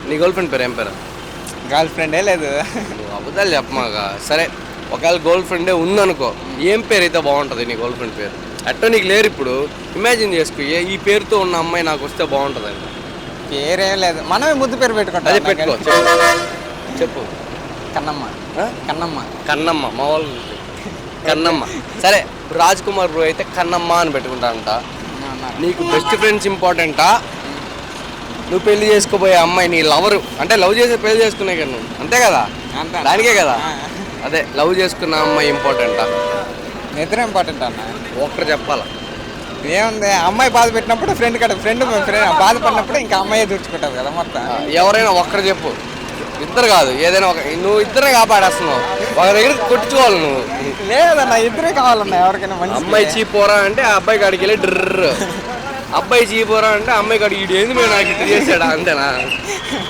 నీ girl friend పేరు ఏం పేరు? గర్ల్ ఫ్రెండే లేదు. నువ్వు అబద్ధాలు చెప్పమాక. సరే ఒకవేళ గర్ల్ ఫ్రెండే ఉందనుకో, ఏం పేరు అయితే బాగుంటుంది నీ గర్ల్ ఫ్రెండ్ పేరు? అట్టో నీకు లేరు ఇప్పుడు, ఇమాజిన్ చేసుకో ఈ పేరుతో ఉన్న అమ్మాయి నాకు వస్తే బాగుంటుందండి. పేరేం లేదు, మనమే ముద్దు పేరు పెట్టుకుంటాం. అదే పెట్టుకో, చెప్పు. కన్నమ్మ. కన్నమ్మ. కన్నమ్మ, మా వాళ్ళు కన్నమ్మ. సరే రాజ్ కుమార్ బ్రో అయితే కన్నమ్మ అని పెట్టుకుంటానంట. నీకు బెస్ట్ ఫ్రెండ్స్ ఇంపార్టెంటా, నువ్వు పెళ్లి చేసుకోబోయే అమ్మాయి నీ లవరు, అంటే లవ్ చేసి పెళ్లి చేసుకునే కదా నువ్వు, అంతే కదా? దానికే కదా. అదే లవ్ చేసుకున్న అమ్మాయి ఇంపార్టెంటా? నిద్ర ఇంపార్టెంట్ అన్న. ఒక్కరు చెప్పాలా? ఏముంది, అమ్మాయి బాధ పెట్టినప్పుడు ఫ్రెండ్ బాధపడినప్పుడు ఇంకా అమ్మాయి దూర్చుకుంటుంది కదా మొత్తం. ఎవరైనా ఒక్కరు చెప్పు, ఇద్దరు కాదు, ఏదైనా ఒక, నువ్వు ఇద్దరే కాపాడేస్తున్నావు, ఒక దగ్గర కొట్టుకోవాలి నువ్వు. లేదన్న, ఇద్దరే కావాలన్నా ఎవరికైనా. మంచి అమ్మాయి చీపోరా అంటే ఆ అబ్బాయి కాడికి వెళ్ళి డ్రర్, అబ్బాయి చీపోరా అంటే అమ్మాయి కాడికి ఇటు ఏంది మేము నాకు ఇటు చేసాడా, అంతేనా?